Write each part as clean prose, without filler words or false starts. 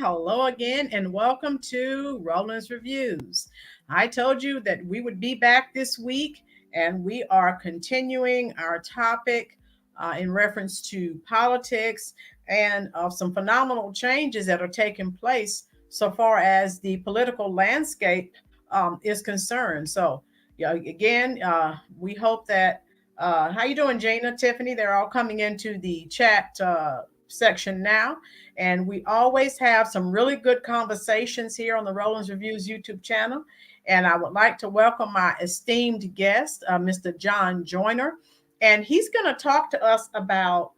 hello again, and welcome to Roland's Reviews. I told you that we would be back this week, and we are continuing our topic in reference to politics and of some phenomenal changes that are taking place so far as the political landscape is concerned. So, yeah, again, we hope that. How you doing, Jana, Tiffany? They're all coming into the chat section now. And we always have some really good conversations here on the Roland's Reviews YouTube channel. And I would like to welcome my esteemed guest, Mr. John Joyner. And he's going to talk to us about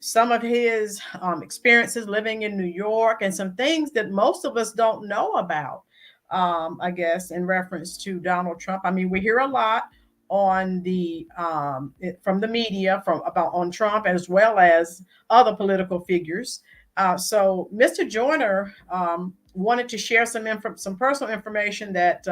some of his experiences living in New York and some things that most of us don't know about, I guess, in reference to Donald Trump. I mean, we hear a lot on the from the media from about on Trump as well as other political figures. So Mr. Joyner wanted to share some personal information that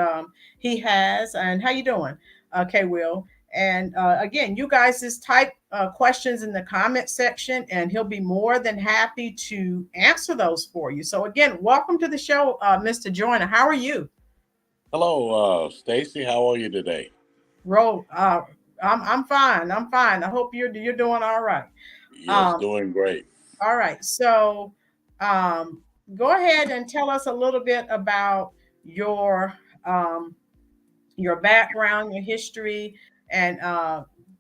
he has. And how you doing? Okay, Will. And again, you guys just type questions in the comment section, and he'll be more than happy to answer those for you. So again, welcome to the show, Mr. Joyner. How are you? Hello, Stacy. How are you today? Roll. I'm fine. I'm fine. I hope you're doing all right. Yes, Um, doing great. all right. So, um, go ahead and tell us a little bit about your um, your background, your history, and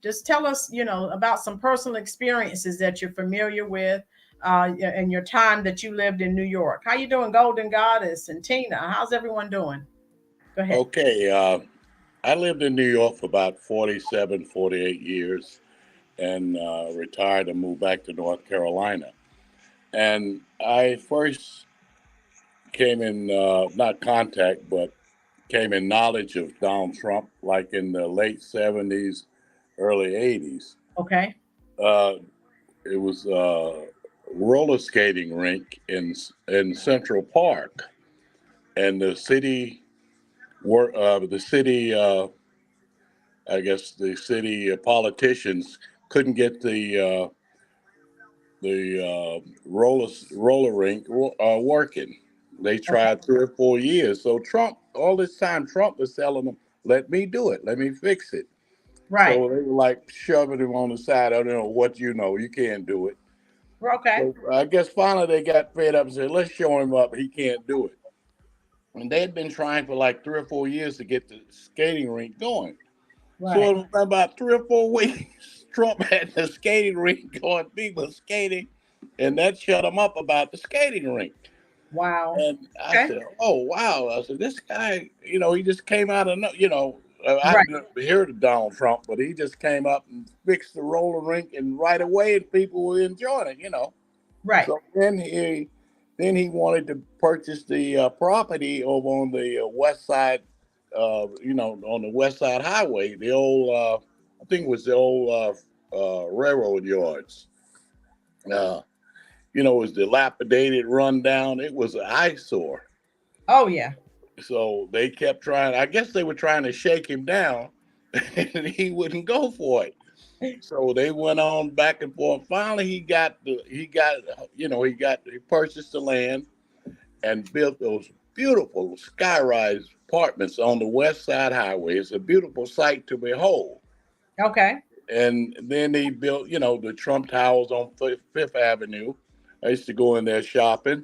just tell us, about some personal experiences that you're familiar with, and your time that you lived in New York. How you doing, Golden Goddess and Tina? How's everyone doing? Go ahead. Okay, I lived in New York for about 47, 48 years and retired and moved back to North Carolina. And I first came in, not contact, but came in knowledge of Donald Trump like in the late 70s, early 80s. Okay. Uh, it was a roller skating rink in Central Park, and the city, I guess the city politicians couldn't get the roller rink working. They Okay. tried 3 or 4 years. So Trump, all this time, Trump was telling them, "Let me do it. Let me fix it." Right. So they were like shoving him on the side. I don't know what you know. You can't do it. Okay. So I guess finally they got fed up and said, "Let's show him up. He can't do it." And they had been trying for like 3 or 4 years to get the skating rink going. So Right. it was about 3 or 4 weeks, Trump had the skating rink going, people skating, and that shut him up about the skating rink. Wow. And I Okay. said, "Oh wow!" I said, "This guy, he just came out of I've Right. never heard of Donald Trump, but he just came up and fixed the roller rink, and right away, and people were enjoying it." Right. So then he wanted to purchase the property over on the west side, on the west side highway, the old, I think it was the old railroad yards. Uh, it was dilapidated, run down. It was an eyesore. Oh yeah. So they kept trying. I guess they were trying to shake him down, and he wouldn't go for it. So they went on back and forth. Finally, he purchased the land and built those beautiful skyrise apartments on the West Side Highway. It's a beautiful sight to behold. Okay. And then he built, the Trump Towers on Fifth Avenue. I used to go in there shopping,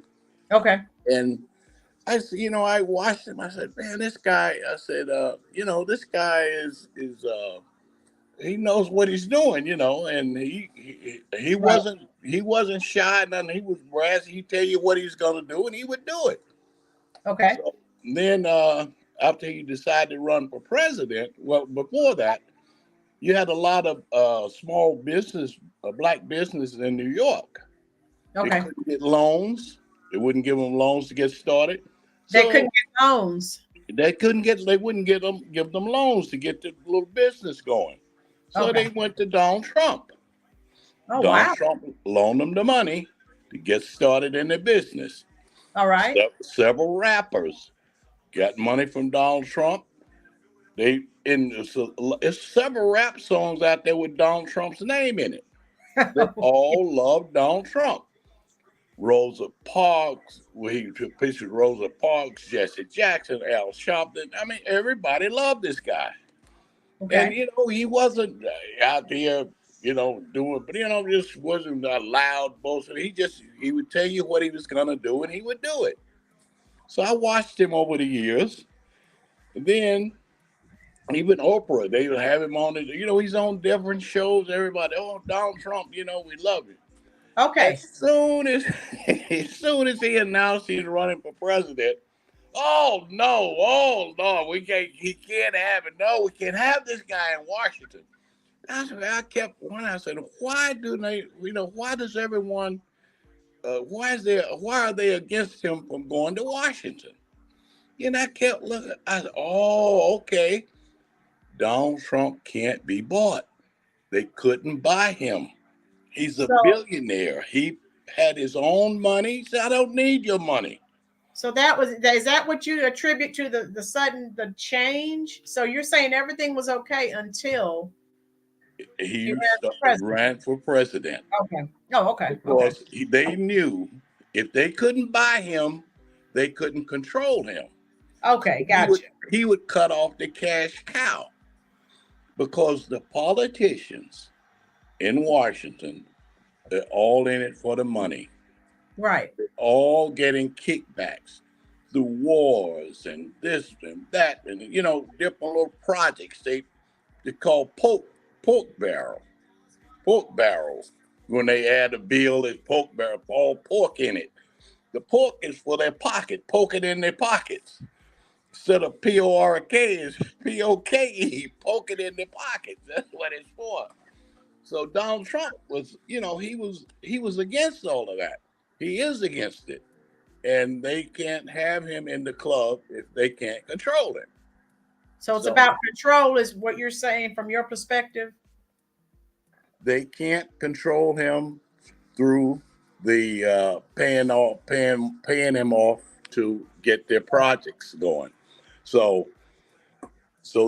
Okay. and I watched him. I said, "Man, this guy." I said, "This guy is he knows what he's doing, and he Right. wasn't shy, nothing. He was brash. He'd tell you what he's gonna do, and he would do it." Okay. So then, after he decided to run for president, well, before that, you had a lot of small business, black businesses in New York. They Okay. couldn't get loans. They wouldn't give them loans to get started. They couldn't So get loans. they wouldn't give them loans to get the little business going. So Okay. they went to Donald Trump. Oh Donald wow. Trump loaned them the money to get started in their business. All right. Several rappers got money from Donald Trump. It's several rap songs out there with Donald Trump's name in it. They all love Donald Trump. Rosa Parks, where he took pictures of Rosa Parks, Jesse Jackson, Al Sharpton. I mean, everybody loved this guy. And, Okay. he wasn't out there, doing, but, just wasn't a loud boaster. He would tell you what he was going to do and he would do it. So I watched him over the years. And then even Oprah, they would have him on it. He's on different shows. Everybody, oh, Donald Trump, we love him. As Okay. soon as as soon as he announced he's running for president, oh no, we can't. He can't have it. No, we can't have this guy in Washington. I kept wondering. I said, why do they? Why does everyone? Why are they against him from going to Washington? And I kept looking. I said, oh, okay. Donald Trump can't be bought. They couldn't buy him. He's a So billionaire. He had his own money. He said, I don't need your money. so is that what you attribute to the change? So you're saying everything was okay until he He ran for president. ran for president Okay. Oh, okay. Okay. because they knew if they couldn't buy him, they couldn't control him. So Okay, he would gotcha. he would cut off the cash cow because the politicians in Washington, they're all in it for the money. Right. All getting kickbacks through wars and this and that and different little projects they call pork barrels. When they add a bill, it's pork barrel, all pork in it. The pork is for their pocket, poke it in their pockets. Instead of P-O-R-K is P-O-K-E, poke it in their pockets. That's what it's for. So Donald Trump was, he was against all of that. He is against it. And they can't have him in the club if they can't control him. So it's So about control, is what you're saying from your perspective. they can't control him through the paying him off to get their projects going. So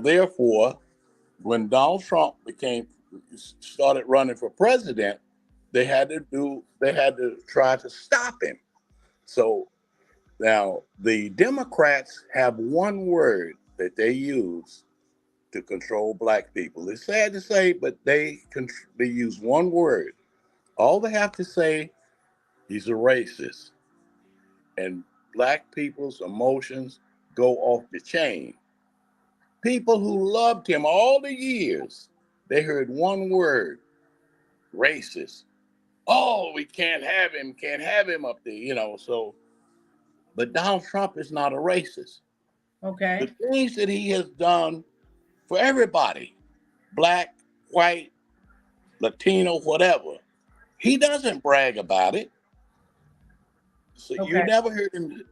therefore, when Donald Trump became started running for president, they had to try to stop him. So now the Democrats have one word that they use to control black people. It's sad to say, but they use one word. All they have to say, he's a racist, and black people's emotions go off the chain. People who loved him all the years, they heard one word, racist. Oh, we can't have him up there, So, but Donald Trump is not a racist. The Okay. things that he has done for everybody, black, white, Latino, whatever, he doesn't brag about it. So you Okay. never heard him.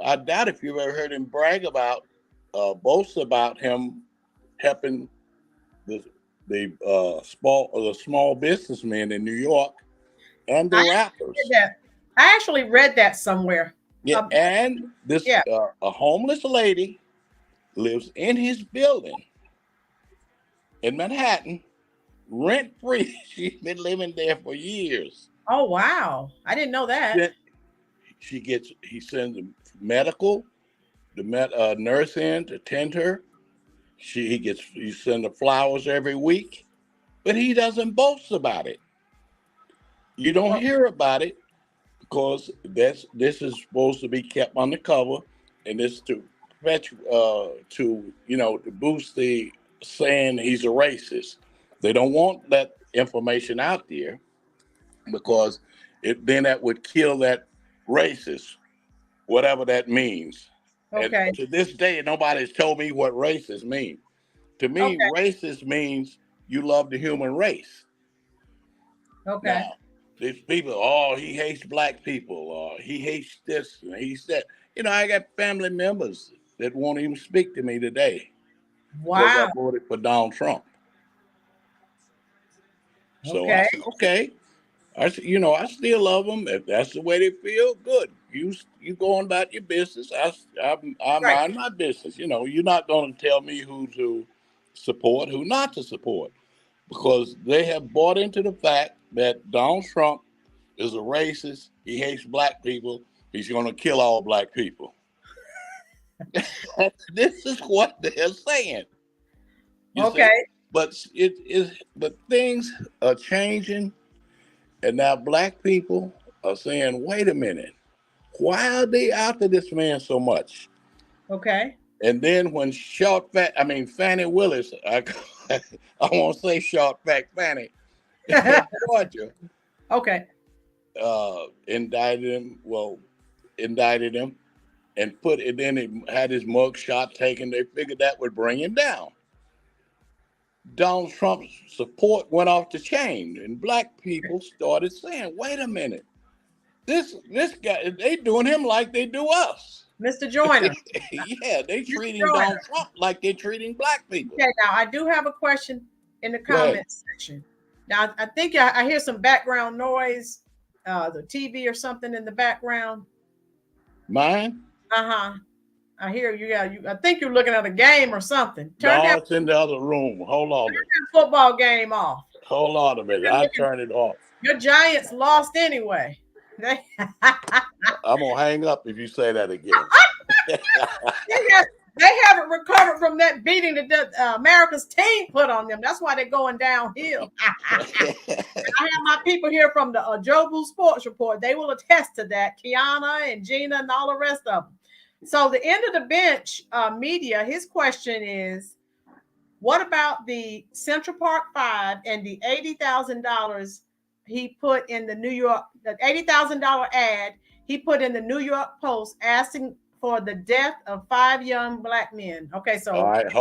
I doubt if you've ever heard him brag about, boast about him helping the the small businessmen in New York and the I actually read rappers. that. I actually read that somewhere. Yeah, Um, and this yeah. a homeless lady lives in his building in Manhattan, rent free. She's been living there for years. Oh wow. I didn't know that. Then he sends medical, nurse in to tend her. He sends her flowers every week, but he doesn't boast about it. You don't Oh, hear about it because this is supposed to be kept undercover, and this to fetch to boost the saying he's a racist. They don't want that information out there because that would kill that racist, whatever that means. And okay. to this day, nobody's told me what racist means. To me, Okay. racist means you love the human race. Okay. Now, these people, oh, he hates black people, or he hates this, and he said, I got family members that won't even speak to me today because I Wow. voted for Donald Trump. So I Okay. said, okay, I still love them. If that's the way they feel, good. You go on about your business. I Right. mind my business. You're not going to tell me who to support, who not to support, because they have bought into the fact that Donald Trump is a racist. He hates black people. He's going to kill all black people. This is what they're saying. You Okay. see, but it is. But things are changing, and now black people are saying, "Wait a minute, why are they after this man so much?" Okay. And then when Fannie Willis, I won't say short fat Fannie in Georgia, Okay. indicted him. Well, indicted him and put it. Then he had his mug shot taken. They figured that would bring him down. Donald Trump's support went off the chain, and black people started saying, "Wait a minute, this guy, they doing him like they do us." Mr. Joyner. Yeah, they Mr. treating Joyner. Donald Trump like they're treating black people. Okay, now I do have a question in the Go ahead. comments section. Now I think I hear some background noise, the TV or something in the background. Mine? Uh-huh. I hear you. Yeah, I think you're looking at a game or something. Turn No, that it's in the other room. Hold on. football game off. Hold on a minute. I'll turn it off. Your Giants lost anyway. I'm gonna hang up if you say that again. They haven't recovered from that beating that America's team put on them. That's why they're going downhill. I have my people here from the Jobu Sports Report. They will attest to that. Kiana and Gina and all the rest of them. So the end of the bench media, his question is, what about the Central Park 5 and the $80,000 he put in the New York, the $80,000 ad he put in the New York Post asking for the death of 5 young black men? Okay, so all right,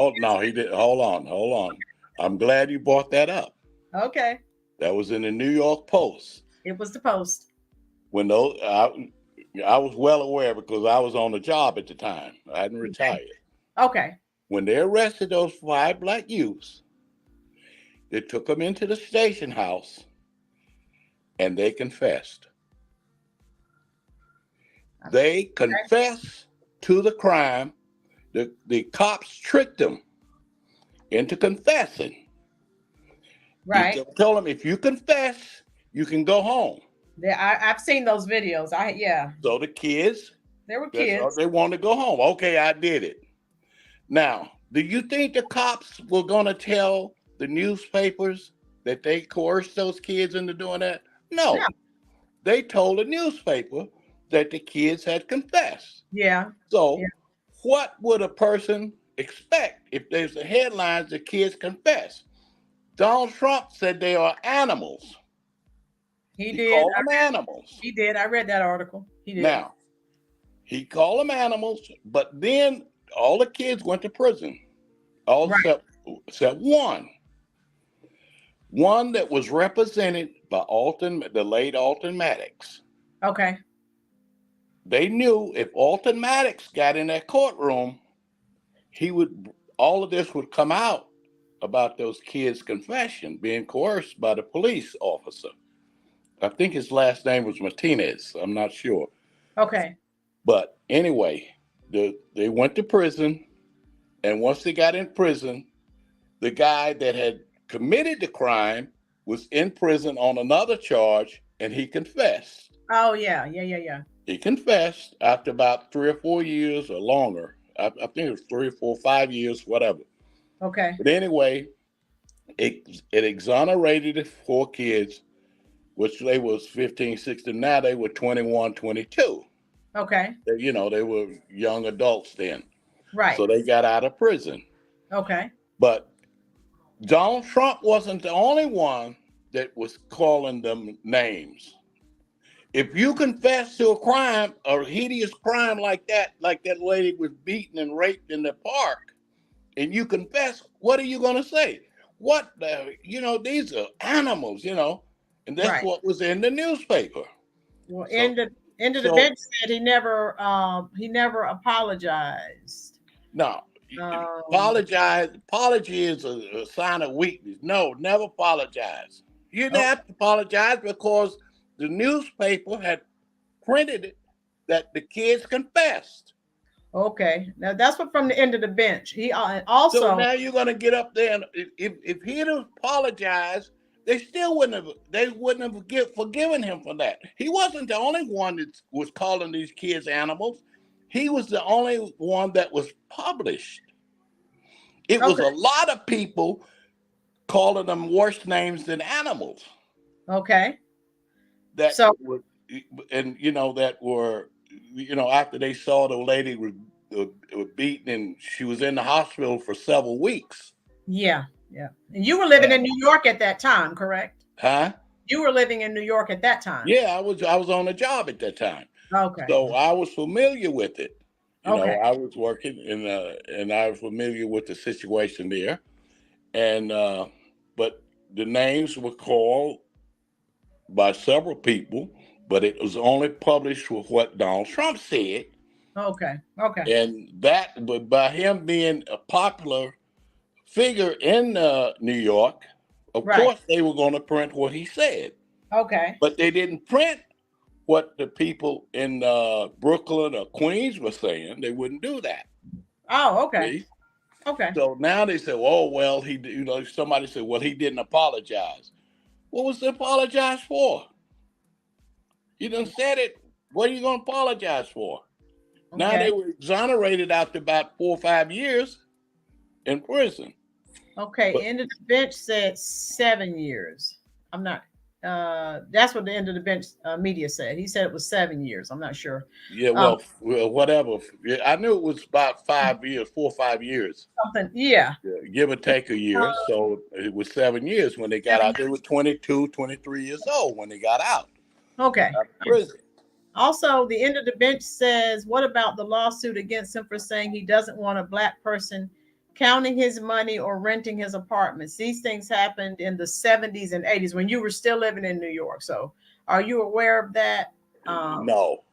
he did. Hold on. I'm glad you brought that up. Okay. That was in the New York Post. It was the Post. When those, I was well aware because I was on the job at the time. I hadn't retired. Okay. When they arrested those 5 black youths, they took them into the station house and they confessed. They confessed to the crime. The cops tricked them into confessing. Right. He told them, if you confess, you can go home. I've seen those videos. So the kids, they were kids. they wanted to go home. Okay, I did it. Now, do you think the cops were going to tell the newspapers that they coerced those kids into doing that? No. They told the newspaper that the kids had confessed. Yeah. So what would a person expect if there's a headlines, the kids confess? Donald Trump said they are animals. He did. Called them animals. He did. I read that article. He did. Now, he called them animals, but then all the kids went to prison. All except one. One that was represented by the late Alton Maddox. Okay. They knew if Alton Maddox got in that courtroom, all of this would come out about those kids' confession being coerced by the police officer. I think his last name was Martinez. I'm not sure. Okay. But anyway, they went to prison, and once they got in prison, the guy that had committed the crime was in prison on another charge, and he confessed. Oh, yeah. He confessed after about 3 or 4 years or longer. I think it was 3 or 4, 5 years, whatever. Okay. But anyway, it exonerated the 4 kids, which they was 15, 16. Now they were 21, 22. Okay. They were young adults then. Right. So they got out of prison. Okay. But Donald Trump wasn't the only one that was calling them names. If you confess to a crime, a hideous crime like that lady was beaten and raped in the park, and you confess, what are you going to say? These are animals, and that's what was in the newspaper. Well, end of the bench said he never apologized. No, apology is a sign of weakness. No, never apologize. You didn't have to apologize because the newspaper had printed it that the kids confessed. Okay, now that's what from the end of the bench. He also. So now you're going to get up there and if he'd apologized, they wouldn't have forgiven him for that. He wasn't the only one that was calling these kids animals. He was the only one that was published. It was Okay. a lot of people calling them worse names than animals Okay. that So were, and that were, after they saw the lady was beaten and she was in the hospital for several weeks. yeah, yeah. And you were living in And, New York at that time, correct? huh? You were living in New York at that time. Yeah, I was on a job at that time. Okay. So I was familiar with it. Okay. I was working and I was familiar with the situation there. And but the names were called by several people, but it was only published with what Donald Trump said. Okay. Okay. And that, but by him being a popular figure in New York, of Right. course they were going to print what he said. Okay. But they didn't print what the people in Brooklyn or Queens were saying. They wouldn't do that. Oh, okay. See? Okay. So now they say, "Oh well, somebody said, well, he didn't apologize. What was to apologize for? He done said it. What are you going to apologize for?" Now Okay. they were exonerated after about 4 or 5 years in prison. Okay. But End of the bench said 7 years. I'm not. That's what the end of the bench media said. He said it was 7 years. I'm not sure. yeah, Um, well, whatever. Yeah, I knew it was about 5 years, 4 or 5 years, something. Yeah. yeah, give or take a year. So it was 7 years when they got 7 out. They were 22, 23 years old when they got out Okay. of prison. Also, the end of the bench says, what about the lawsuit against him for saying he doesn't want a black person counting his money or renting his apartments? These things happened in the 70s and 80s when you were still living in New York. So, are you aware of that? No,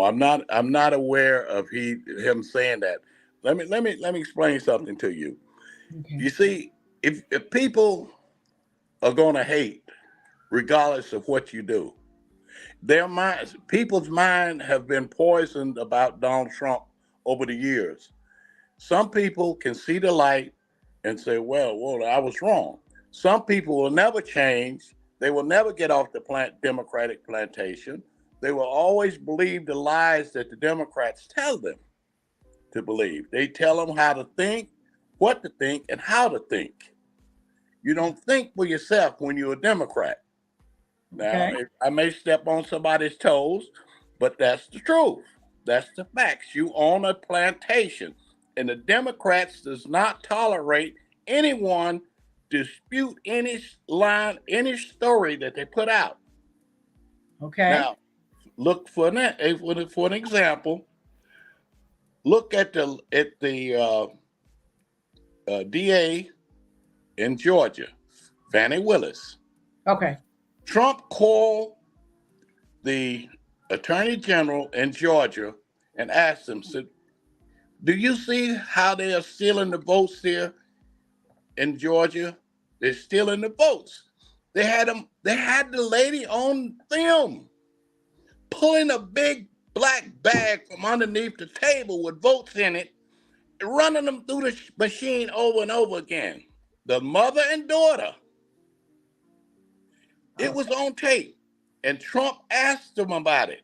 I'm not. I'm not aware of him saying that. Let me explain something to you. Okay. You see, if people are going to hate, regardless of what you do, people's mind have been poisoned about Donald Trump over the years. Some people can see the light and say, well, I was wrong. Some people will never change. They will never get off the Democratic plantation. They will always believe the lies that the Democrats tell them to believe. They tell them how to think, what to think, and how to think. You don't think for yourself when you're a Democrat. Now, Okay. I may step on somebody's toes, but that's the truth. That's the facts. You own a plantation, and the Democrats does not tolerate anyone dispute any line, any story that they put out. Okay. Now, look for an example. Look at the DA in Georgia, Fannie Willis. Okay. Trump called the attorney general in Georgia and asked him, said, "Do you see how they are stealing the votes here in Georgia? They're stealing the votes." They had them. They had the lady on film pulling a big black bag from underneath the table with votes in it, running them through the machine over and over again. The mother and daughter. It was Okay. on tape, and Trump asked them about it.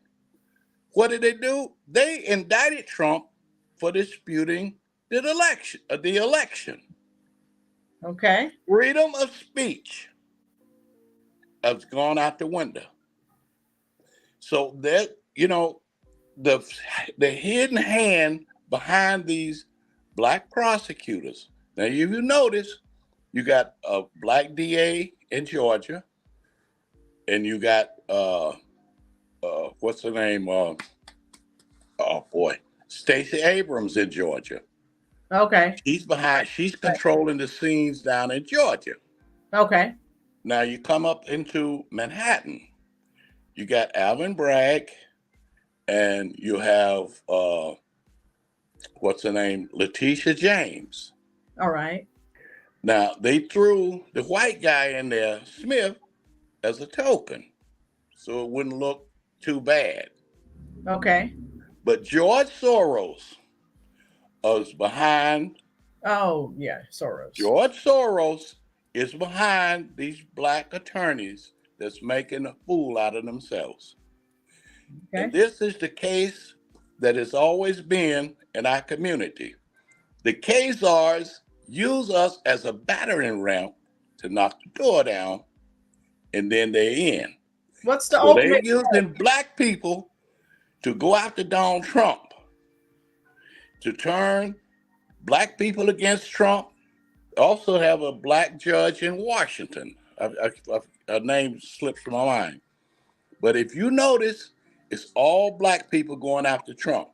What did they do? They indicted Trump for disputing the election. Okay. Freedom of speech has gone out the window. So that the the hidden hand behind these black prosecutors. Now, if you notice, you got a black DA in Georgia, and you got what's her name? Oh boy, Stacey Abrams in Georgia. Okay. She's controlling the scenes down in Georgia. Okay. Now you come up into Manhattan. You got Alvin Bragg, and you have what's her name? Letitia James. All right. Now they threw the white guy in there, Smith, as a token, so it wouldn't look too bad. Okay. But George Soros was behind. Oh, yeah. Soros. George Soros is behind these black attorneys that's making a fool out of themselves. And Okay. this is the case that has always been in our community. The Khazars use us as a battering ram to knock the door down, and then they're in. What's the So they're ultimate using black people to go after Donald Trump, to turn black people against Trump. Also have a black judge in Washington. Her name slips from my mind. But if you notice, it's all black people going after Trump,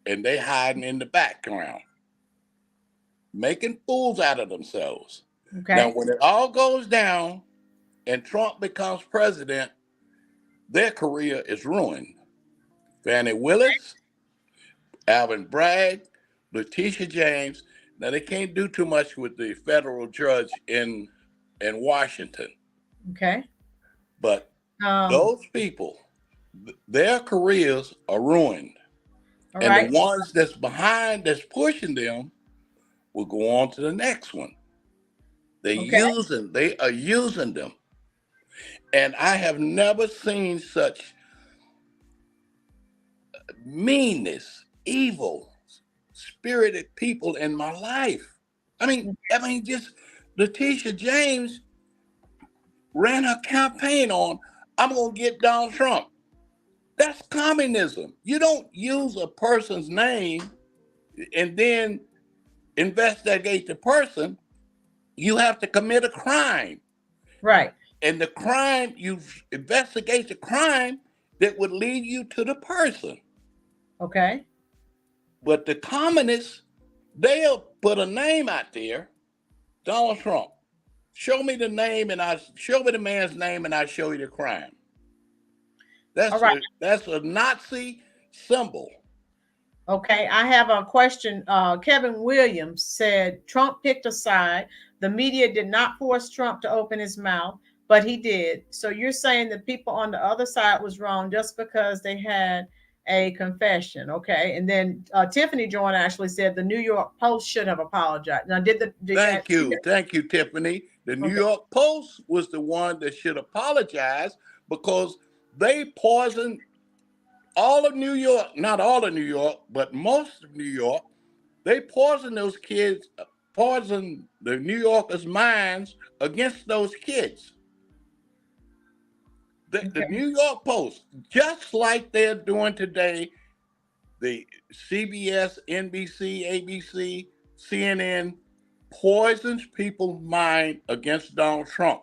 and they hiding in the background, making fools out of themselves. Now, Okay. when it all goes down and Trump becomes president, their career is ruined. Fannie Willis, Alvin Bragg, Letitia James. Now they can't do too much with the federal judge in Washington, Okay. but Um, those people, their careers are ruined, all and the right. ones that's behind, that's pushing them, will go on to the next one. Okay. They are using them, and I have never seen such meanness, evil, spirited people in my life. Just Letitia James ran her campaign on, I'm going to get Donald Trump. That's communism. You don't use a person's name and then investigate the person. You have to commit a crime. Right. And the crime, you investigate the crime that would lead you to the person. Okay. But the communists, they'll put a name out there, Donald Trump. Show me the name and I show me the man's name and I show you the crime. All right. That's a Nazi symbol. Okay. I have a question. Kevin Williams said Trump picked a side. The media did not force Trump to open his mouth, but he did. So you're saying that people on the other side was wrong just because they had a confession. Okay. And then Tiffany Joyner actually said the New York Post should have apologized. Now, did that? Thank you, Tiffany. The New Okay. York Post was the one that should apologize because they poisoned all of New York, not all of New York, but most of New York. They poisoned those kids, poisoned the New Yorkers' minds against those kids. The Okay. New York Post, just like they're doing today, the CBS, NBC, ABC, CNN poisons people's mind against Donald Trump.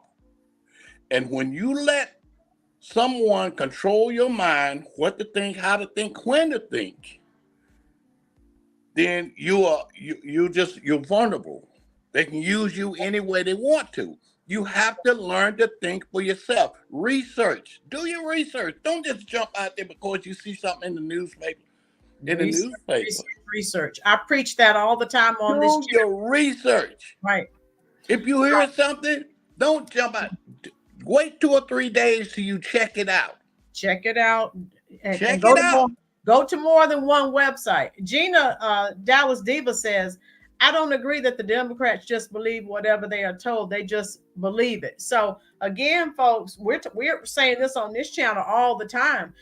And when you let someone control your mind, what to think, how to think, when to think, then you're vulnerable. They can use you any way they want to. You have to learn to think for yourself. Research. Do your research. Don't just jump out there because you see something in the newspaper. In the Research, newspaper. research, research. I preach that all the time on this Do channel. your research. Right. If you hear something, don't jump out. Wait 2 or 3 days till you check it out. Check it out and Check it out. go to more than one website. Gina Dallas Diva says, I don't agree that the Democrats just believe whatever they are told. They just believe it. So again, folks, we're saying this on this channel all the time.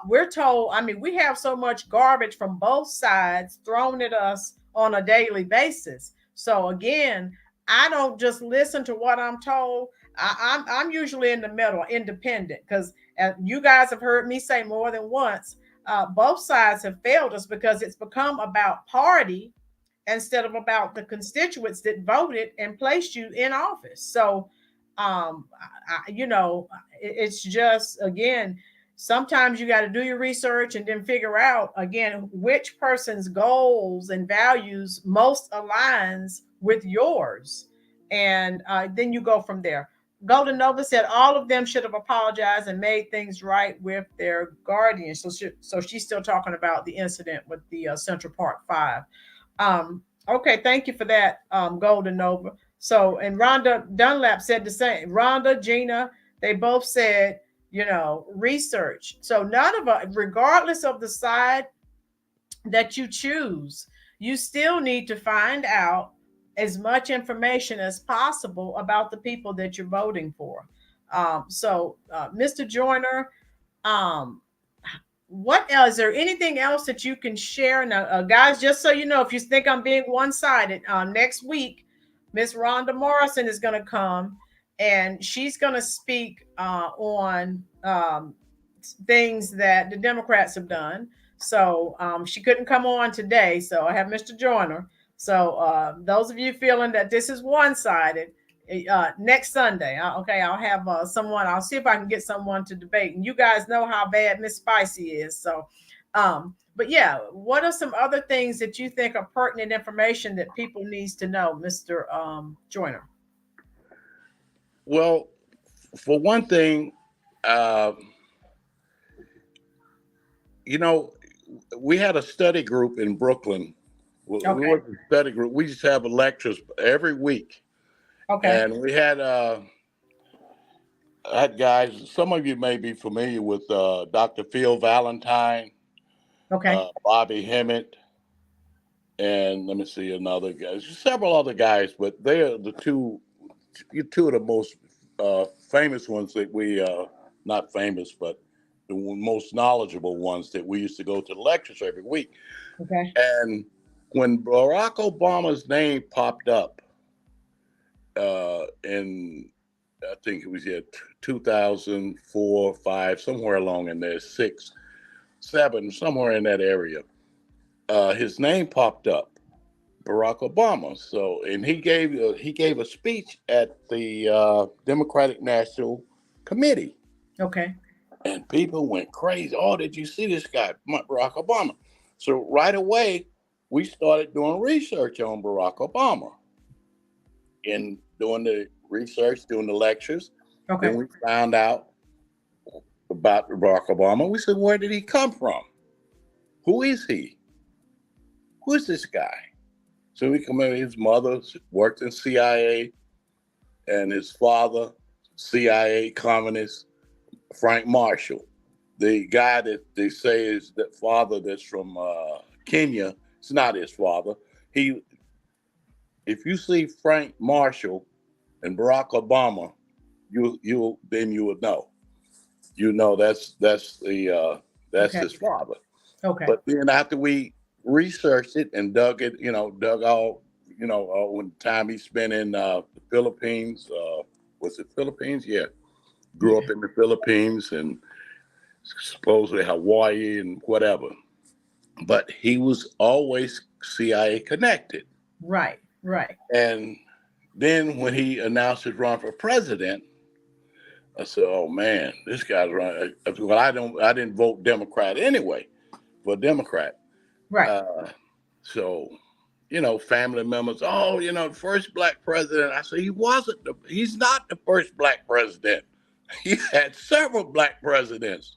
We're told. I mean, we have so much garbage from both sides thrown at us on a daily basis. So again, I don't just listen to what I'm told. I'm usually in the middle, independent, because you guys have heard me say more than once. Both sides have failed us because it's become about party instead of about the constituents that voted and placed you in office. So, it's just, again, sometimes you got to do your research and then figure out, again, which person's goals and values most aligns with yours. And then you go from there. Golden Nova said all of them should have apologized and made things right with their guardians. So she's still talking about the incident with the Central Park Five. Okay, thank you for that, Golden Nova. So, and Rhonda Dunlap said the same. Rhonda, Gina, they both said, research. So none of us, regardless of the side that you choose, you still need to find out as much information as possible about the people that you're voting for. Mr. Joyner, um, what else? Is there anything else that you can share? Now, guys, just so you know, if you think I'm being one-sided, next week, Miss Rhonda Morrison is going to come, and she's going to speak on things that the Democrats have done. So she couldn't come on today. So I have Mr. Joyner. So those of you feeling that this is one-sided, next Sunday, okay, I'll have someone. I'll see if I can get someone to debate. And you guys know how bad Miss Spicy is. So, but yeah, what are some other things that you think are pertinent information that people needs to know, Mr. Joyner? Well, for one thing, uh, you know, we had a study group in Brooklyn. We Okay. were a study group. We used to have lectures every week, Okay. and we had guys. Some of you may be familiar with Dr. Phil Valentine, Okay. Bobby Hemmett, and let me see another guy. Several other guys, but they are the two of the most famous ones that we not famous, but the most knowledgeable ones that we used to go to the lectures every week. Okay. And when Barack Obama's name popped up in, I think it was 2004, five, somewhere along in there, six, seven, somewhere in that area, his name popped up. Barack Obama. So, and he gave a speech at the Democratic National Committee, Okay. and people went crazy. Oh, did you see this guy, Barack Obama? So right away, we started doing research on Barack Obama, and doing the research, doing the lectures. Then Okay. we found out about Barack Obama. We said, where did he come from? Who is he? Who is this guy? So we come in. His mother worked in CIA, and his father, CIA communist, Frank Marshall. The guy that they say is that father that's from Kenya, it's not his father. He, if you see Frank Marshall and Barack Obama, you then you would know. You know that's Okay. his father. Okay. But then after we researched it and dug it, dug all, when the time he spent in the Philippines, was it Philippines? Yeah, grew Yeah. up in the Philippines and supposedly Hawaii and whatever. But he was always CIA connected. Right. Right. And then when he announced his run for president, I said, "Oh man, this guy's running." Well, I didn't vote Democrat anyway, for Democrat. Right. Uh, so, family members, oh, the first black president. I said, he's not the first black president. He had several black presidents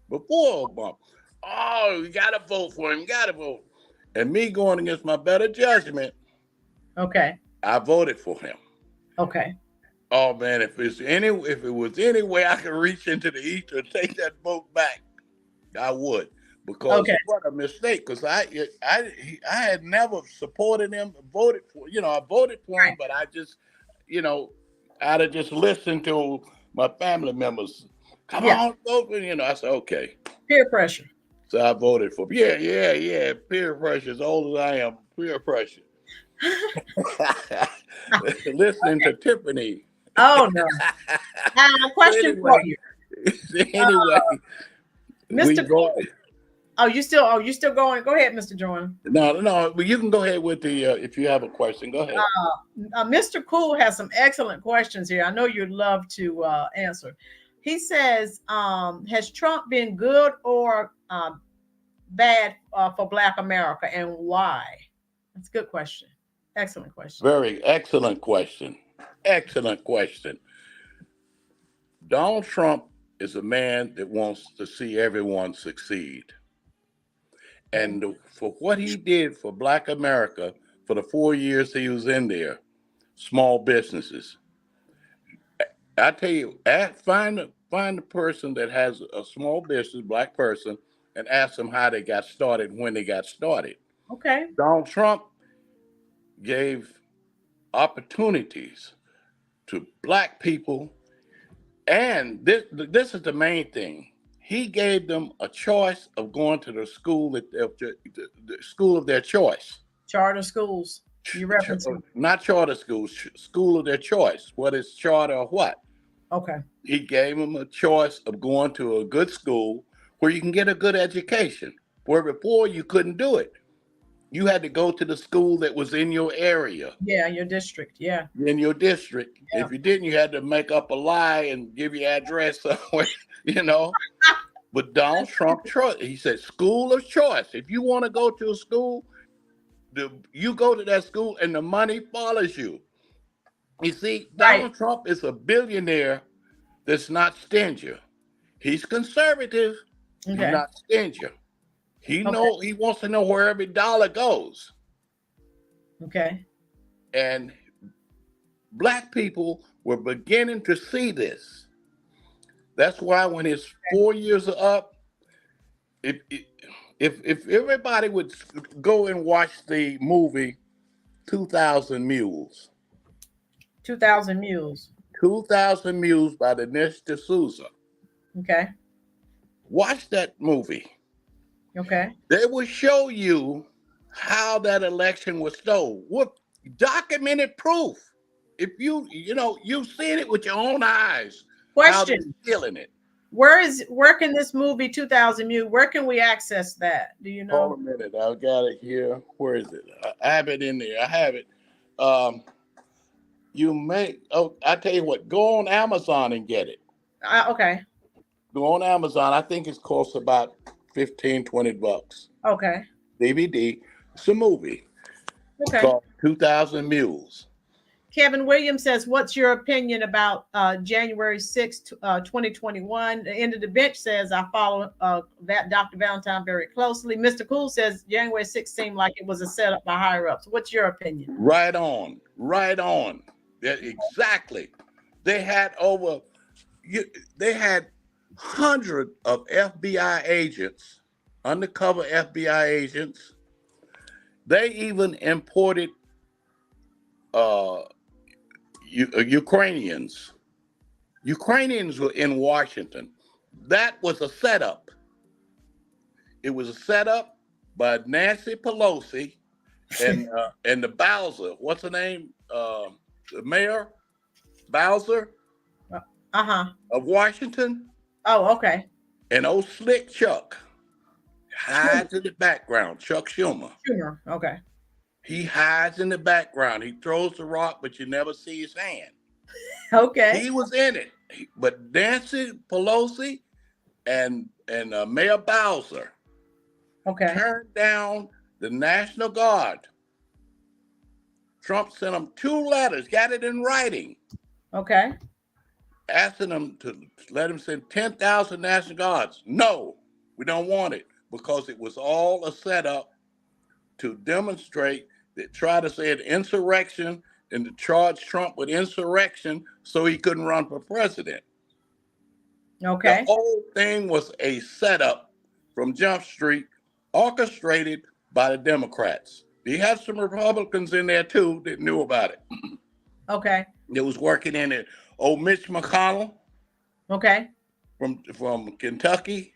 before Obama. Oh, you got to vote for him. You got to vote. And me going against my better judgment, Okay. I voted for him. Okay. Oh man, if it was any way I could reach into the ether and take that vote back, I would, because Okay. what a mistake. Because I had never supported him, voted for. I voted for him, Right. but I just, you know, I'd have just listened to my family members. Come Yeah. on, vote for. I said okay, Peer pressure. so I voted for him. Yeah, yeah, yeah. Peer pressure. As old as I am, peer pressure. Listening to Tiffany. Oh no. So Question for anyway, you, anyway, we Mr. Cool. voted. Oh, you still going? Go ahead, Mr. Jordan. No, no, but you can go ahead with the if you have a question, go ahead. Mr. Cool has some excellent questions here. I know you'd love to answer. He says, "Has Trump been good or bad for Black America, and why?" That's a good question. Excellent question. Very excellent question. Excellent question. Donald Trump is a man that wants to see everyone succeed. Okay. And for what he did for Black America for the 4 years he was in there, small businesses. I tell you, find the person that has a small business, Black person, and ask them how they got started, when they got started. Okay. Donald Trump gave opportunities to black people, and this is the main thing. He gave them a choice of going to the school the school of their choice. Charter schools. You referencing? Not charter schools, school of their choice. What is charter or what? Okay. He gave them a choice of going to a good school where you can get a good education. Where before you couldn't do it. You had to go to the school that was in your area, Yeah, your district. Yeah. in your district. Yeah. If you didn't, you had to make up a lie and give your address somewhere, you know. But Donald Trump, he said, school of choice. If you want to go to a school, you go to that school and the money follows you. You see, Right. Donald Trump is a billionaire that's not stingy. He's conservative. He's Okay. not stingy. Okay. He wants to know where every dollar goes. Okay. And black people were beginning to see this. That's why when his 4 years are up, if everybody would go and watch the movie 2,000 Mules, 2,000 mules. 2,000 Mules by Dinesh D'Souza, Okay. watch that movie. Okay. They will show you how that election was stolen with documented proof. If you've seen it with your own eyes, how they're Question. stealing it. Where can this movie 2000 Mule? Where can we access that? Do you know? Hold a minute, I've got it here. Where is it? I have it in there. I have it. Um, I tell you what, go on Amazon and get it. Okay. Go on Amazon. I think it's cost about 15, $20. Okay. DVD. It's a movie. Okay. Called 2,000 Mules. Kevin Williams says, what's your opinion about January 6th, 2021? The end of the bench says, I follow Dr. Valentine very closely. Mr. Cool says January 6th seemed like it was a setup by higher ups. What's your opinion? Right on. Right on. Exactly. They had hundreds of FBI agents, undercover FBI agents. They even imported Ukrainians. Ukrainians were in Washington. That was a setup. It was a setup by Nancy Pelosi and the Bowser. What's her name? The mayor Bowser of Washington. Oh, okay. And old Slick Chuck hides in the background. Chuck Schumer. Schumer. Okay. He hides in the background. He throws the rock, but you never see his hand. Okay. He was in it. But Nancy Pelosi and Mayor Bowser turned down the National Guard. Trump sent them 2 letters, got it in writing. Okay. Asking them to let him send 10,000 National Guards. No, we don't want it, because it was all a setup to demonstrate that, try to say an insurrection and to charge Trump with insurrection so he couldn't run for president. Okay. The whole thing was a setup from Jump Street, orchestrated by the Democrats. You have some Republicans in there too that knew about it. Okay. It was working in it. Oh, Mitch McConnell. Okay. From Kentucky.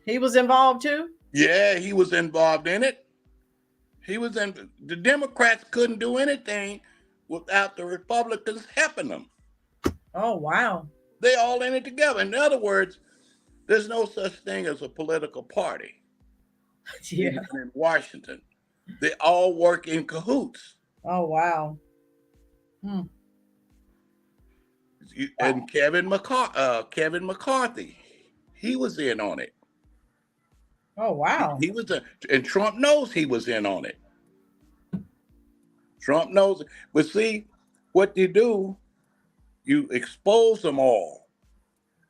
He was involved too? Yeah, he was involved in it. The Democrats couldn't do anything without the Republicans helping them. Oh, wow. They all in it together. In other words, there's no such thing as a political party. Yeah. In Washington. They all work in cahoots. Oh, wow. And Kevin McCarthy, he was in on it. Oh, wow. He was and Trump knows he was in on it. Trump knows it. But see, what you do, you expose them all.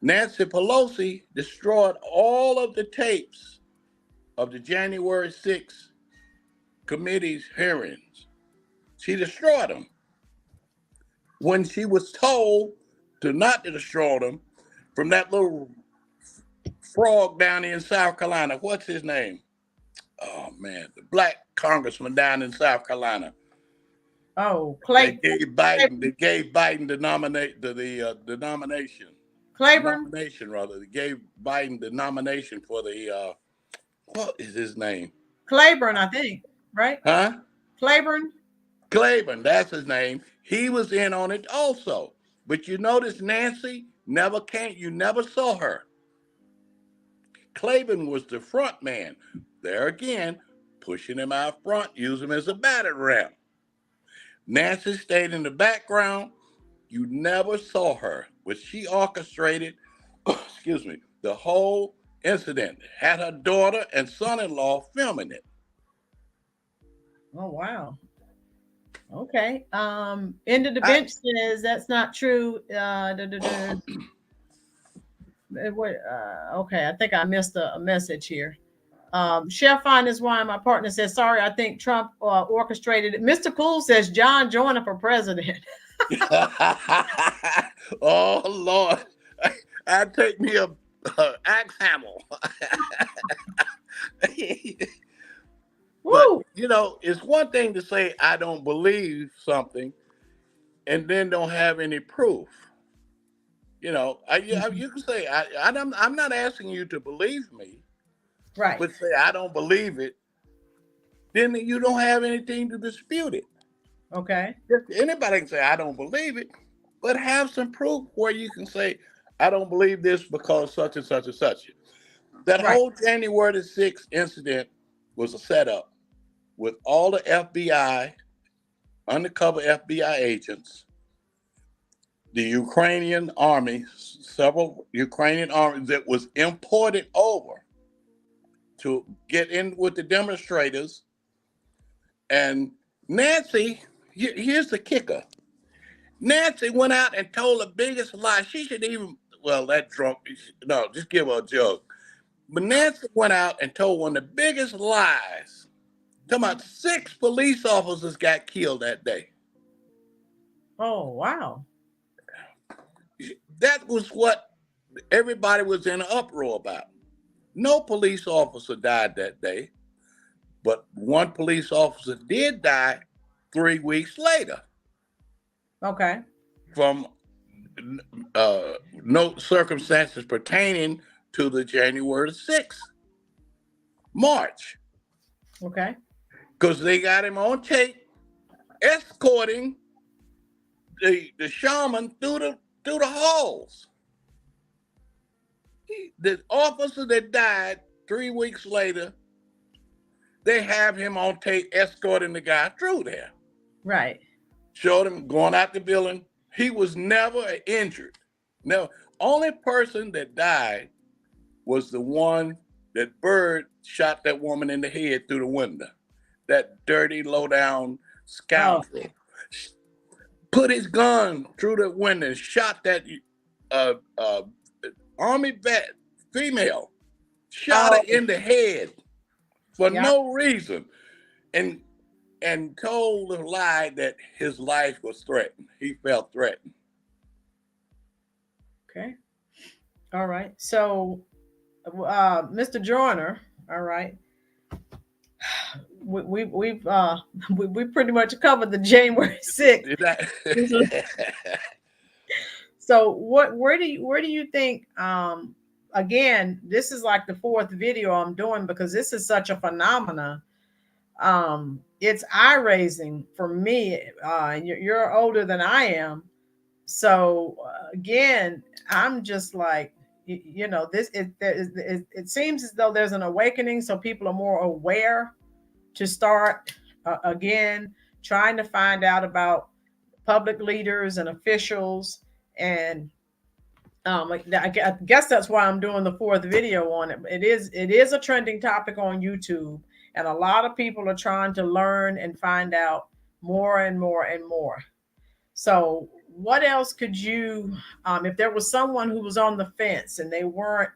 Nancy Pelosi destroyed all of the tapes of the January 6th committee's hearings. She destroyed them. When she was told to not to destroy them from that little frog down in South Carolina. What's his name? Oh, man. The black congressman down in South Carolina. Oh, They gave Biden. They gave Biden the nominate the nomination. Claiborne, Nomination rather. They gave Biden the nomination for the what is his name? Claiborne, I think, right? Huh? Claiborne. Claiborne, that's his name. He was in on it also. But you notice Nancy never came. You never saw her. Claiborne was the front man. There again, pushing him out front, use him as a battering ram. Nancy stayed in the background. You never saw her, but she orchestrated, excuse me, the whole incident. Had her daughter and son-in-law filming it. Oh wow. Okay. End of the I, bench says that's not true. Okay, I think I missed a message here. Chef Fine is why my partner says sorry. I think Trump orchestrated it. Mr. Cool says John Joyner for president. oh Lord, I take me a axe hammer. But Woo! it's one thing to say I don't believe something and then don't have any proof. Mhm. You can say I'm not asking you to believe me, Right. but say I don't believe it, then you don't have anything to dispute it. Okay. Anybody can say I don't believe it, but have some proof where you can say I don't believe this because such and such and such. That Right. whole January the 6th incident was a setup with all the FBI, undercover FBI agents, the Ukrainian army, several Ukrainian armies that was imported over to get in with the demonstrators. And Nancy, here's the kicker. Nancy went out and told the biggest lie. She should even, well, that drunk, no, just give her a joke. But Nancy went out and told one of the biggest lies. Talking about 6 police officers got killed that day. Oh wow. That was what everybody was in an uproar about. No police officer died that day, but one police officer did die 3 weeks later Okay. from no circumstances pertaining to the January 6th march Okay. because they got him on tape escorting the shaman through the halls. The officer that died 3 weeks later, they have him on tape escorting the guy through there. Right. Showed him going out the building. He was never injured. No, only person that died was the one that Bird shot that woman in the head through the window. That dirty, low down Oh. scoundrel put his gun through the window and shot that uh, uh, army vet female. Shot her Oh. in the head for Yeah. no reason, and told a lie that his life was threatened. He felt threatened. Okay. All right. So, Mr. Joyner. All right. We've we pretty much covered the January 6th. Did I? So where do you think again, this is like the fourth video I'm doing because this is such a phenomena. It's eye raising for me. And you're older than I am. So again, I'm just like this it seems as though there's an awakening, so people are more aware to start again trying to find out about public leaders and officials. And I guess that's why I'm doing the fourth video on it. It is a trending topic on YouTube, and a lot of people are trying to learn and find out more and more and more. So, what else could you, if there was someone who was on the fence and they weren't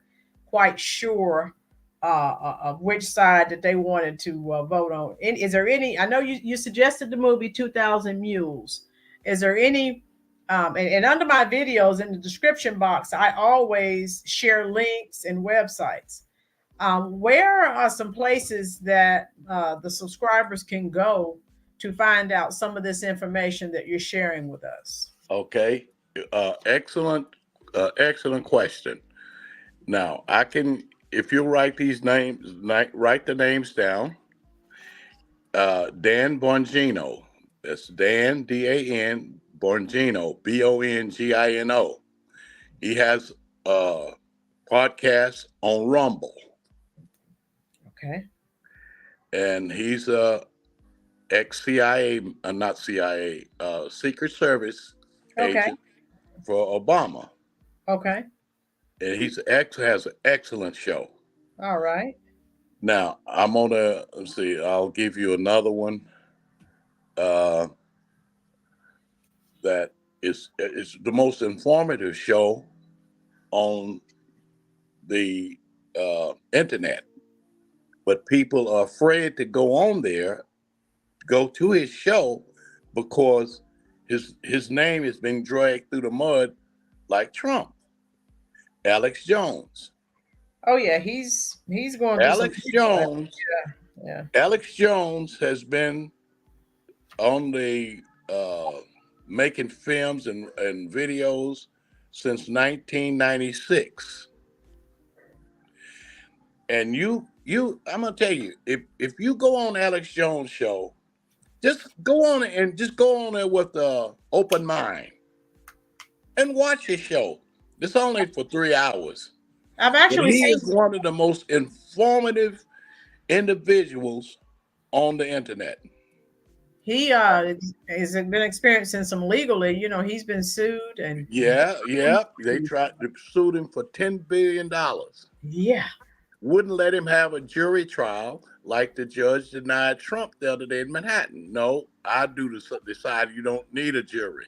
quite sure of which side that they wanted to vote on? Is there any? I know you suggested the movie 2000 Mules. Is there any? And under my videos in the description box, I always share links and websites. Where are some places that the subscribers can go to find out some of this information that you're sharing with us? Okay. Excellent, excellent question. Now, I can, if you write these names, write the names down. Dan Bongino. That's Dan, Dan, Bongino, Bongino. He has a podcast on Rumble, Okay. and he's a ex CIA, not CIA, Secret Service Okay. agent for Obama, Okay. and has an excellent show. All right. Now I'm gonna let's see. I'll give you another one uh, that is the most informative show on the internet, but people are afraid to go on there, go to his show, because his name is being dragged through the mud like Trump. Alex Jones. Oh yeah, he's going through some. Alex Jones. Yeah. Alex Jones has been on the making films and videos since 1996. And I'm gonna tell you, if you go on Alex Jones show, just go on and just go on there with open mind and watch his show. It's only for 3 hours, I've but actually he seen. is one of the most informative individuals on the internet. He has been experiencing some legally. He's been sued and Yeah, yeah. They tried to sue him for $10 billion. yeah. Wouldn't let him have a jury trial like the judge denied Trump the other day in Manhattan. No, I do decide you don't need a jury.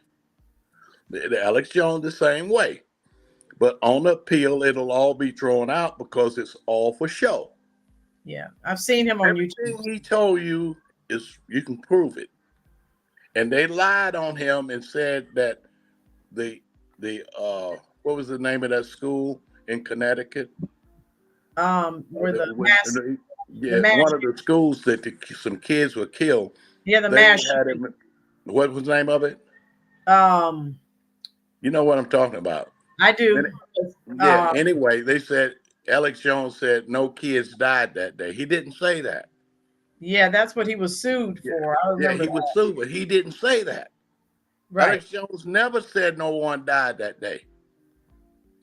The Alex Jones the same way. But on appeal, it'll all be thrown out because it's all for show. Yeah, I've seen him on YouTube. Everything he told you is you can prove it. And they lied on him and said that the what was the name of that school in Connecticut? Where the When, mass, the yeah, mass, one of the schools that some kids were killed. yeah, the They mass. had him. What was the name of it? Um, You know what I'm talking about. I do. Yeah. Um, Anyway, they said Alex Jones said no kids died that day. He didn't say that. yeah, that's what he was sued Yeah. for. I Yeah, remember he was that. sued, but he didn't say that. Right. Alex Jones never said no one died that day.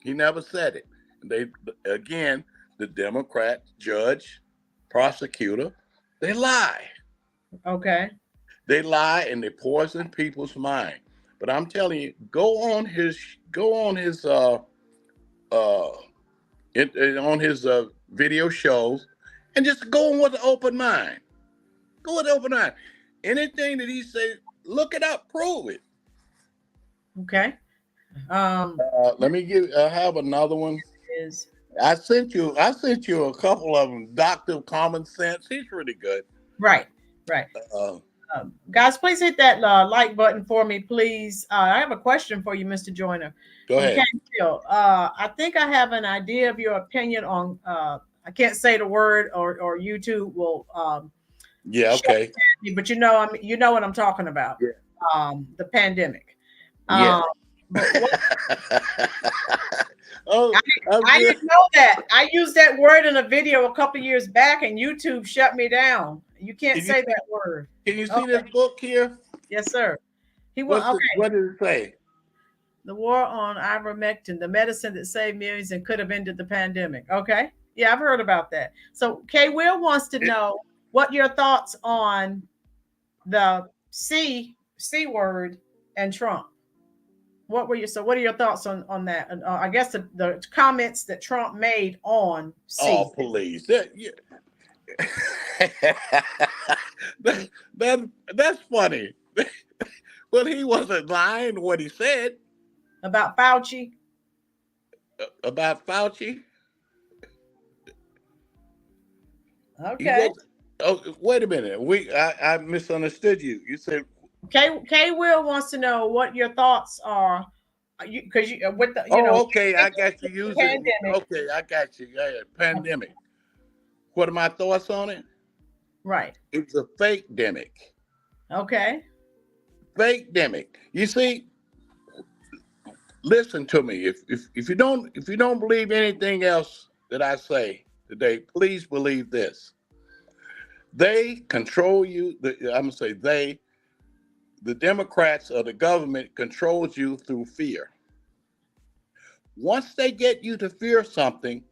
He never said it. They again, the Democrat judge, prosecutor, they lie. Okay. They lie and they poison people's mind. But I'm telling you, go on his uh on his video shows and just go on with an open mind. Go with an open mind. Anything that he says, look it up, prove it. Okay. Um, Let me I have another one. is I sent you a couple of them. Doctor Common Sense. He's really good. right. Right. Uh, Guys, please hit that like button for me, please. I have a question for you, Mr. Joyner. Go From ahead. Canfield. I think I have an idea of your opinion on. I can't say the word, or YouTube will Yeah. shut Okay. me, but you know what I'm talking about. Yeah. The pandemic. Yeah. But what, Oh, I didn't know that. I used that word in a video a couple years back, and YouTube shut me down. You can't can you say that word. can you see Okay. this book here? Yes, sir. He will. Okay. What does it say? The war on ivermectin, the medicine that saved millions and could have ended the pandemic. Okay. Yeah, I've heard about that. So Kay Will wants to It, know what your thoughts on the C word and Trump. What are your thoughts on that? I guess the comments that Trump made on C. oh, please. That's funny. Well, he wasn't lying what he said About Fauci. about Fauci. He Okay. was. Oh, wait a minute. I misunderstood you. You said, Kay Will wants to know what your thoughts are. Because you with the "Oh, okay, I got you. the Use it. pandemic. Okay, I got you. Yeah, pandemic. What are my thoughts on it? Right. It's a fake demic. Okay. Fake demic. You see, listen to me. If you don't believe anything else that I say today, please believe this. They control you. I'm gonna say they, the Democrats or the government controls you through fear. Once they get you to fear something,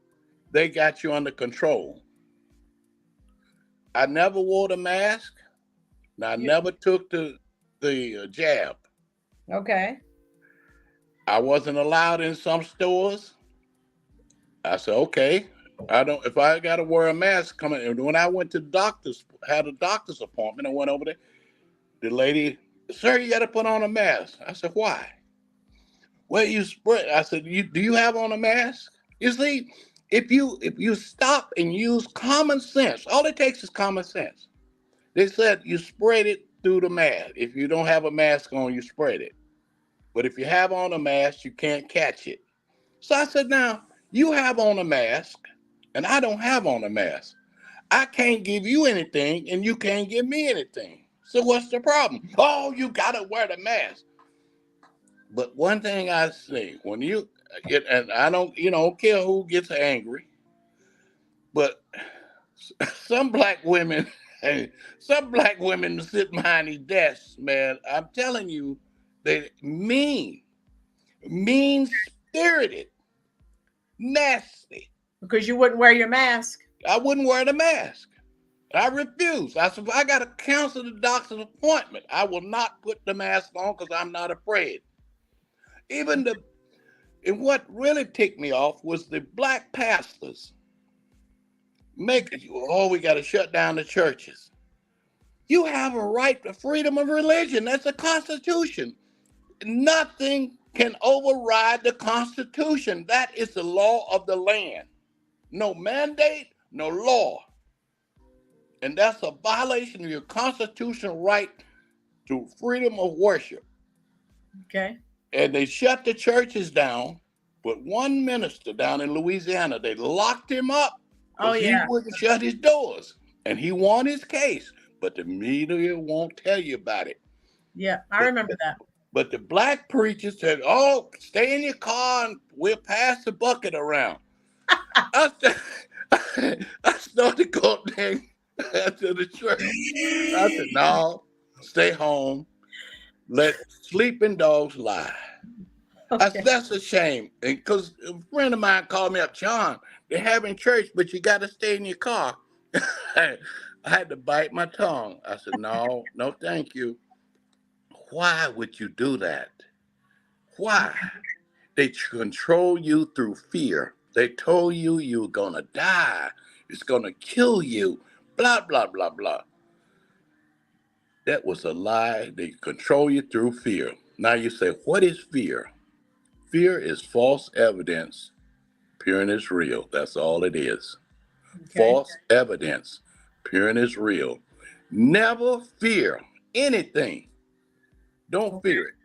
they got you under control. I never wore the mask. And I You, never took the jab. okay. I wasn't allowed in some stores. I said, okay, I don't. If I got to wear a mask, coming. And when I went to the doctor's, had a doctor's appointment, I went over there. The lady, sir, you got to put on a mask. I said, why? Well, you spread. I said, do you have on a mask? You see, if you stop and use common sense, all it takes is common sense. They said you spread it through the mask. If you don't have a mask on, you spread it. But if you have on a mask, you can't catch it. So I said, now you have on a mask, and I don't have on a mask. I can't give you anything, and you can't give me anything. So what's the problem? Oh, you gotta wear the mask. But one thing I say, when you get, and I don't, care who gets angry, but some black women, some black women sit behind these desks, man. I'm telling you, they mean spirited, nasty. Because you wouldn't wear your mask. I wouldn't wear the mask. I refuse. I said, if I got to cancel the doctor's appointment, I will not put the mask on because I'm not afraid. Even and what really ticked me off was the black pastors making you, oh, we got to shut down the churches. You have a right to freedom of religion. That's the Constitution. Nothing can override the Constitution. That is the law of the land. No mandate, no law. And that's a violation of your constitutional right to freedom of worship. Okay. And they shut the churches down. But one minister down in Louisiana, they locked him up Oh because he yeah. wouldn't shut his doors. And he won his case. But the media won't tell you about it. Yeah. I But remember that. but the black preachers said, oh, stay in your car and we'll pass the bucket around. I, I started going to the church. I said, no, stay home. Let sleeping dogs lie. I Okay. said, that's a shame. Because a friend of mine called me up, John, they're having church, but you got to stay in your car. I had to bite my tongue. I said, no, no, thank you. Why would you do that? Why? They control you through fear. They told you you're going to die. It's going to kill you. Blah, blah, blah, blah. That was a lie. They control you through fear. Now you say, what is fear? Fear is false evidence, pure and it's real. That's all it is. Okay. False evidence, pure and it's real. Never fear anything. Don't Okay. fear it.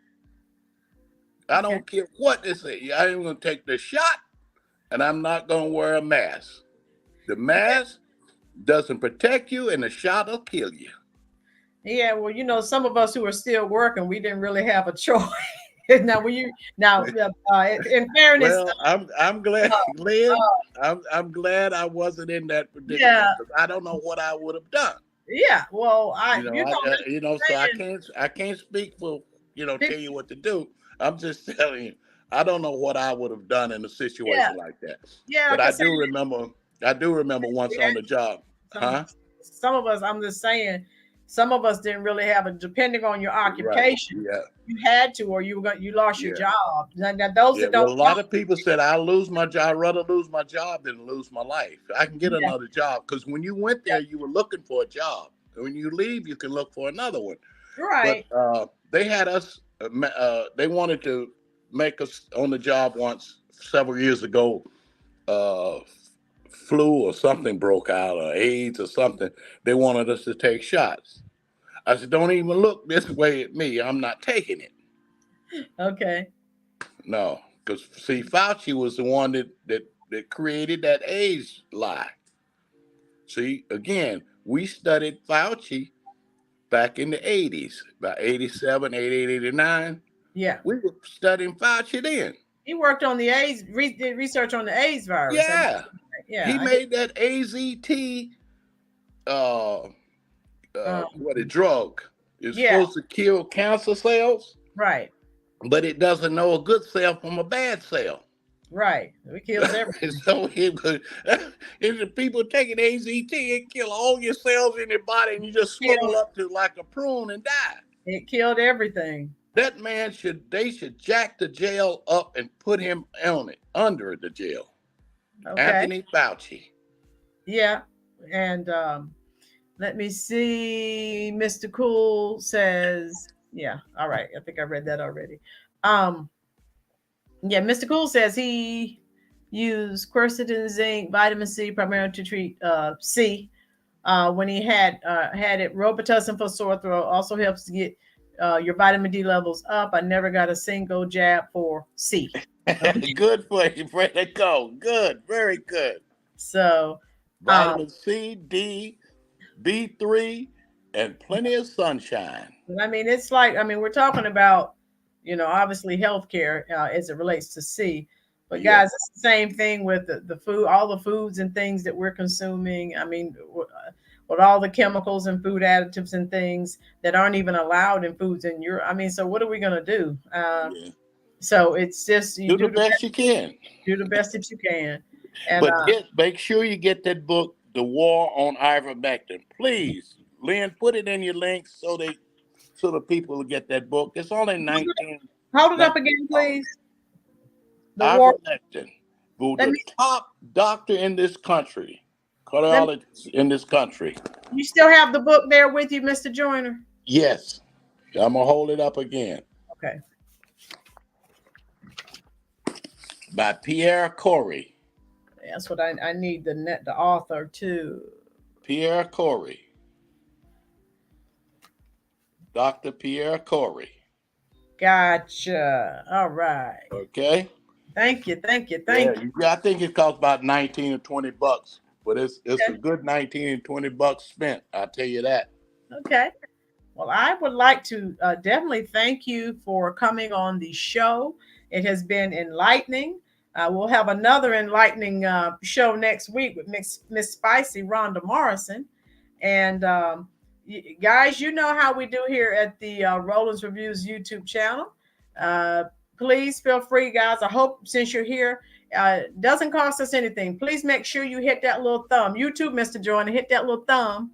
I Okay. don't care what they say. I ain't going to take the shot and I'm not going to wear a mask. The Yeah. mask doesn't protect you and the shot will kill you. Yeah. Well, some of us who are still working, we didn't really have a choice. Now, when you now, in fairness, Well, I'm glad, Lynn. I'm glad I wasn't in that yeah, predicament because I don't know what I would have done. yeah. Well, just So saying, I can't speak for tell people, you what to do. I'm just telling you, I don't know what I would have done in a yeah, situation like that. yeah. But Like I said, I do remember once we on had the job, some huh? some of us. I'm just saying, some of us didn't really have a. Depending on your Right. occupation, Yeah. you had to, or you lost your Yeah. job. Now those Yeah, that don't well, a know, lot of people said I'll lose my job. I'd rather lose my job than lose my life. I can get yeah, another job because when you went yeah, there, you were looking for a job. And when you leave, you can look for another one. But right. they had us. They wanted to make us on the job once several years ago. Uh, Flu or something broke out, or AIDS or something. They wanted us to take shots. I said, "Don't even look this way at me. I'm not taking it." Okay. No, because see, Fauci was the one that created that AIDS lie. See, again, we studied Fauci back in the 80s, about 87, 88, 89. Yeah. We were studying Fauci then. He worked on the AIDS, did research on the AIDS virus. Yeah. He Yeah, I did. made that AZT, uh, what a Um, drug. It's yeah, supposed to kill cancer cells, right, but it doesn't know a good cell from a bad cell. right. It kills everything. So if the people taking AZT, it kill all your cells in your body, and you just Killed, swivel up to like a prune and die. it killed everything. That man they should jack the jail up and put him on it under the jail. Okay. Anthony Fauci. Yeah. And let me see. Mr. Cool says, yeah, all right. I think I read that already. Um, yeah, Mr. Cool says he used quercetin, zinc, vitamin C primarily to treat C. When he had it, Robitussin for sore throat also helps to get your vitamin D levels up. I never got a single jab for C. Okay. Good for you, Fred. Go. Good. Very good. So, um, Vitamin C, D, B3, and plenty of sunshine. I mean, it's like, I mean, we're talking about, obviously healthcare as it relates to C. But Yeah. guys, it's the same thing with the food, all the foods and things that we're consuming. I mean, with all the chemicals and food additives and things that aren't even allowed in foods in Europe. I mean, so what are we going to do? Yeah. So it's just you Do the best you can. do the best that you can, and But make sure you get that book, The War on Ivermectin. Please, Lynn, put it in your links so the people will get that book. It's only 19. hold it up again, please. The war. Ivermectin. Who Let the me. top doctor in this country, Let me. cardiologist in this country. You still have the book there with you, Mr. Joyner? Yes. I'm gonna hold it up again. Okay. By Pierre Corey. That's what I need the author too. Pierre Corey. Dr. Pierre Corey. Gotcha. All right. Okay. Thank you. Thank you. Thank you. I think it costs about 19 or 20 bucks, but it's Okay. a good 19 and 20 bucks spent. I'll tell you that. Okay. Well, I would like to definitely thank you for coming on the show. It has been enlightening. We'll have another enlightening show next week with Miss Spicy Rhonda Morrison. And guys, you know how we do here at the Rollins Reviews YouTube channel. Uh, please feel free, guys. I hope since you're here, doesn't cost us anything. Please make sure you hit that little thumb. You too, Mr. Joyner, hit that little thumb.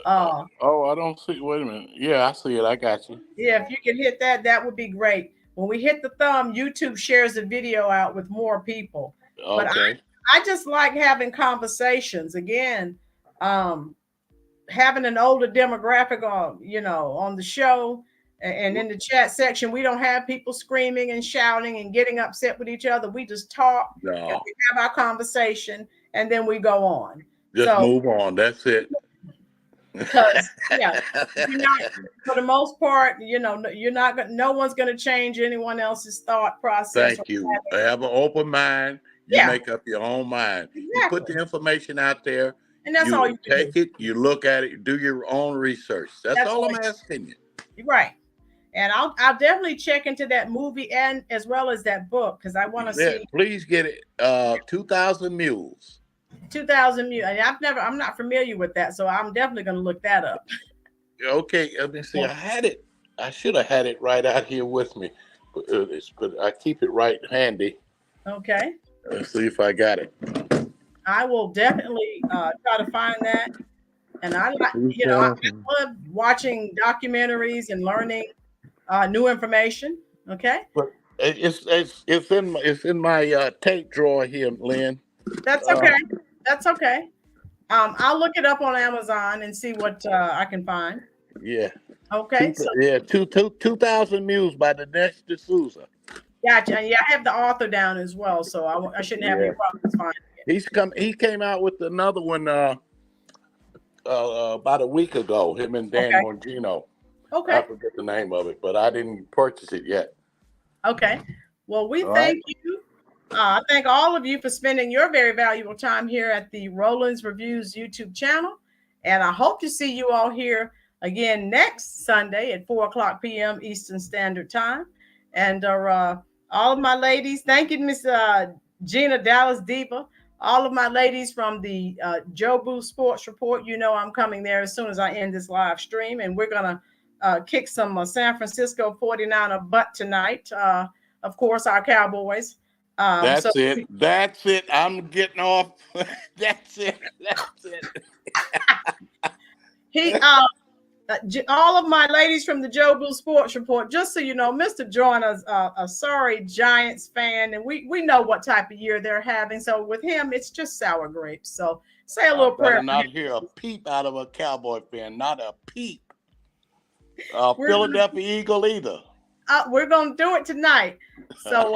I don't see. Wait a minute. Yeah, I see it. I got you. Yeah, if you can hit that, that would be great. When we hit the thumb, YouTube shares the video out with more people. But Okay. I just like having conversations. Again, having an older demographic on the show and in the chat section. We don't have people screaming and shouting and getting upset with each other. We just talk and No. we have our conversation and then we go on. Just So move on. That's it. because you're not, for the most part, you're not, no one's going to change anyone else's thought process. Thank you. Have an open mind. You Yeah. make up your own mind. You put Exactly. the information out there. And that's all you can take do. it, you look at it, you do your own research. That's all I'm asking you. Right. And I'll definitely check into that movie and as well as that book because I want to see. Please get it. 2,000 Mules. 2,000 Mules. And I'm not familiar with that, so I'm definitely going to look that up. Okay, let me see. I had it. I should have had it right out here with me, but I keep it right handy. Okay. Let's see if I got it. I will definitely try to find that. And I love watching documentaries and learning new information. Okay. But it's in my tape drawer here, Lynn. That's okay. That's okay. I'll look it up on Amazon and see what I can find. Yeah. Okay. 2,000 Mules by Dinesh D'Souza. Gotcha. And yeah, I have the author down as well, so I shouldn't have any problems finding it. He came out with another one about a week ago. Him and Dan Morgino. Okay. I forget the name of it, but I didn't purchase it yet. Okay. Well, we thank you. I thank all of you for spending your very valuable time here at the Rollins Reviews YouTube channel. And I hope to see you all here again next Sunday at 4 o'clock p.m. Eastern Standard Time. And all of my ladies, thank you, Miss Gina Dallas Diva. All of my ladies from the Jobu Sports Report, you know I'm coming there as soon as I end this live stream. And we're going to kick some San Francisco 49er butt tonight. Of course, our Cowboys. So That's it. That's it. I'm getting off. That's it. That's it. he all of my ladies from the Joe Blue Sports Report, just so you know, Mr. Joyner's a sorry Giants fan, and we know what type of year they're having. So with him, it's just sour grapes. So say a I little better prayer. not hear a peep out of a Cowboy fan. Not a peep. We're Philadelphia Eagle either. we're gonna do it tonight. So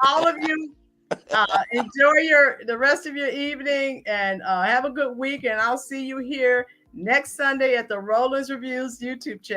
all of you, enjoy the rest of your evening, and have a good week. And I'll see you here next Sunday at the Rollins Reviews YouTube channel.